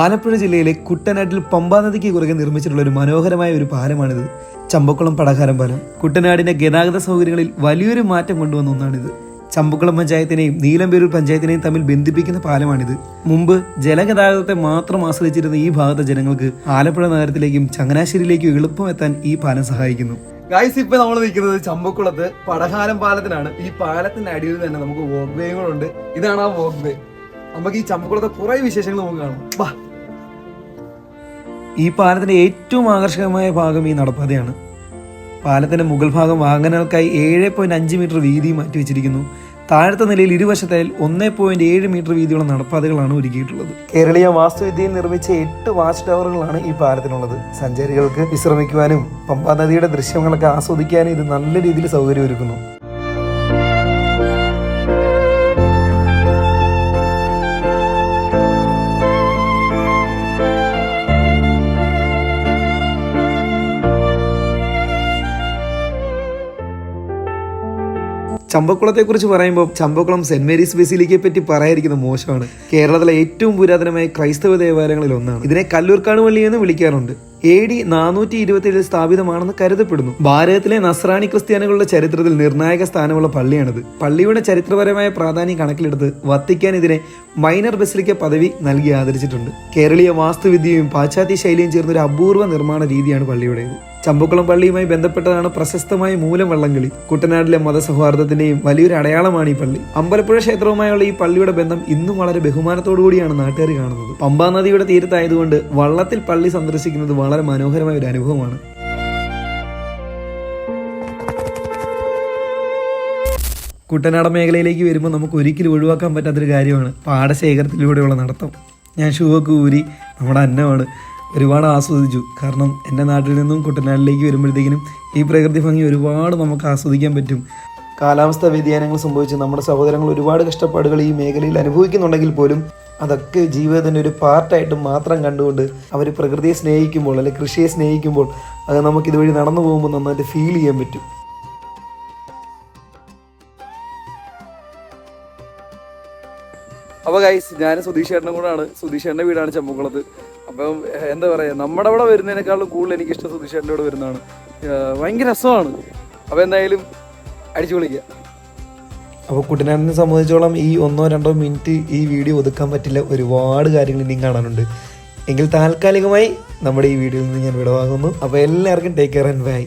ആലപ്പുഴ ജില്ലയിലെ കുട്ടനാട്ടിൽ പമ്പാ നദിക്ക് കുറുകെ നിർമ്മിച്ചിട്ടുള്ള ഒരു മനോഹരമായ ഒരു പാലമാണിത്. ചമ്പക്കുളം പടകാരം പാലം കുട്ടനാടിന്റെ ഗതാഗത സൗകര്യങ്ങളിൽ വലിയൊരു മാറ്റം കൊണ്ടുവന്ന ഒന്നാണിത്. ചമ്പക്കുളം പഞ്ചായത്തിനെയും നീലംപേരൂർ പഞ്ചായത്തിനെയും തമ്മിൽ ബന്ധിപ്പിക്കുന്ന പാലമാണിത്. മുമ്പ് ജലഗതാഗതത്തെ മാത്രം ആശ്രയിച്ചിരുന്ന ഈ ഭാഗത്തെ ജനങ്ങൾക്ക് ആലപ്പുഴ നഗരത്തിലേക്കും ചങ്ങനാശ്ശേരിയിലേക്കും എളുപ്പം എത്താൻ ഈ പാലം സഹായിക്കുന്നു. ഗായ്സ്, ഇപ്പൊ നമ്മൾ നിൽക്കുന്നത് ചമ്പക്കുളത്ത് പടകാരം പാലത്തിനാണ്. ഈ പാലത്തിന്റെ അടിയിൽ തന്നെ നമുക്ക് വോക്ക് വേകളുണ്ട്. ഇതാണ് ആ വോക്ക് വേ. നമുക്ക് ഈ ചമ്പക്കുളത്തെ കുറെ വിശേഷങ്ങൾ നമുക്ക് കാണാം. ഈ പാലത്തിന്റെ ഏറ്റവും ആകർഷകമായ ഭാഗം ഈ നടപ്പാതയാണ്. പാലത്തിന്റെ മുകൾ ഭാഗം വാഹനങ്ങൾക്കായി 7.5 മീറ്റർ വീതി മാറ്റി വെച്ചിരിക്കുന്നു. താഴത്തെ നിലയിൽ ഇരുവശത്തായി 1.7 മീറ്റർ വീതിയുള്ള നടപ്പാതകളാണ് ഒരുക്കിയിട്ടുള്ളത്. കേരളീയ വാസ്തുവിദ്യയിൽ നിർമ്മിച്ച 8 വാച്ച് ടവറുകളാണ് ഈ പാലത്തിനുള്ളത്. സഞ്ചാരികൾക്ക് വിശ്രമിക്കുവാനും പമ്പാ നദിയുടെ ദൃശ്യങ്ങളൊക്കെ ആസ്വദിക്കാനും ഇത് നല്ല രീതിയിൽ സൗകര്യമൊരുക്കുന്നു. ചമ്പക്കുളത്തെക്കുറിച്ച് പറയുമ്പോൾ ചമ്പക്കുളം സെന്റ് മേരീസ് ബസിലിക്കയെ പറ്റി പറയാതിരിക്കുന്നത് മോശമാണ്. കേരളത്തിലെ ഏറ്റവും പുരാതനമായ ക്രൈസ്തവ ദേവാലയങ്ങളിൽ ഒന്നാണ്. ഇതിനെ കല്ലൂർക്കാട് പള്ളി എന്ന് വിളിക്കാറുണ്ട്. AD 427 സ്ഥാപിതമാണെന്ന് കരുതപ്പെടുന്നു. ഭാരതത്തിലെ നസ്രാണി ക്രിസ്ത്യാനികളുടെ ചരിത്രത്തിൽ നിർണായക സ്ഥാനമുള്ള പള്ളിയാണിത്. പള്ളിയുടെ ചരിത്രപരമായ പ്രാധാന്യം കണക്കിലെടുത്ത് വത്തിക്കാൻ ഇതിനെ മൈനർ ബസിലിക്ക പദവി നൽകി ആദരിച്ചിട്ടുണ്ട്. കേരളീയ വാസ്തുവിദ്യയും പാശ്ചാത്യ ശൈലിയും ചേർന്ന ഒരു അപൂർവ നിർമ്മാണ രീതിയാണ് പള്ളിയുടേത്. ചമ്പക്കുളം പള്ളിയുമായി ബന്ധപ്പെട്ടതാണ് പ്രശസ്തമായ മൂലം വള്ളംകളി. കുട്ടനാട്ടിലെ മതസൗഹാർദ്ദത്തിന്റെയും വലിയൊരു അടയാളമാണ് ഈ പള്ളി. അമ്പലപ്പുഴ ക്ഷേത്രവുമായുള്ള ഈ പള്ളിയുടെ ബന്ധം ഇന്നും വളരെ ബഹുമാനത്തോടുകൂടിയാണ് നാട്ടുകാർ കാണുന്നത്. പമ്പാ നദിയുടെ തീരത്തായതുകൊണ്ട് വള്ളത്തിൽ പള്ളി സന്ദർശിക്കുന്നത് വളരെ മനോഹരമായ ഒരു അനുഭവമാണ്. കുട്ടനാട മേഖലയിലേക്ക് വരുമ്പോൾ നമുക്ക് ഒരിക്കലും ഒഴിവാക്കാൻ പറ്റാത്തൊരു കാര്യമാണ് പാടശേഖരത്തിലൂടെയുള്ള നടത്തം. ഞാൻ ഷൂവൊക്കെ ഊരി നമ്മുടെ അന്നമാണ് ഒരുപാട് ആസ്വദിച്ചു. കാരണം എൻ്റെ നാട്ടിൽ നിന്നും കുട്ടനാട്ടിലേക്ക് വരുമ്പോഴത്തേക്കിനും ഈ പ്രകൃതി ഭംഗി ഒരുപാട് നമുക്ക് ആസ്വദിക്കാൻ പറ്റും. കാലാവസ്ഥാ വ്യതിയാനങ്ങൾ സംഭവിച്ച് നമ്മുടെ സഹോദരങ്ങൾ ഒരുപാട് കഷ്ടപ്പാടുകൾ ഈ മേഖലയിൽ അനുഭവിക്കുന്നുണ്ടെങ്കിൽ പോലും അതൊക്കെ ജീവിതത്തിൻ്റെ ഒരു പാർട്ടായിട്ട് മാത്രം കണ്ടുകൊണ്ട് അവർ പ്രകൃതിയെ സ്നേഹിക്കുമ്പോൾ അല്ലെങ്കിൽ കൃഷിയെ സ്നേഹിക്കുമ്പോൾ അത് നമുക്ക് ഇതുവഴി നടന്നു പോകുമ്പോൾ നന്നായിട്ട് ഫീൽ ചെയ്യാൻ പറ്റും. അപ്പോൾ ഗൈസ്, ഞാൻ സുധീഷേട്ടനും കൂടാണ്. സുധീഷേട്ടൻ്റെ വീടാണ് ചമ്പക്കുളത്ത്. അപ്പം എന്താ പറയുക, നമ്മുടെ അവിടെ വരുന്നതിനേക്കാളും കൂടുതൽ എനിക്കിഷ്ടം സുധീഷേട്ടൻ്റെ ഇവിടെ വരുന്നതാണ്. ഭയങ്കര രസമാണ്. അപ്പോൾ എന്തായാലും അടിച്ചു പൊളിക്കുക. അപ്പോൾ കുട്ടനാടിനെ സംബന്ധിച്ചോളം ഈ 1-2 മിനിറ്റ് ഈ വീഡിയോ ഒതുക്കാൻ പറ്റില്ല. ഒരുപാട് കാര്യങ്ങൾ ഇനിയും കാണാനുണ്ട്. എങ്കിൽ താൽക്കാലികമായി നമ്മുടെ ഈ വീഡിയോയിൽ നിന്ന് ഞാൻ വിടവാങ്ങുന്നു. അപ്പോൾ എല്ലാവർക്കും ടേക്ക് കെയർ ആൻഡ് ബൈ.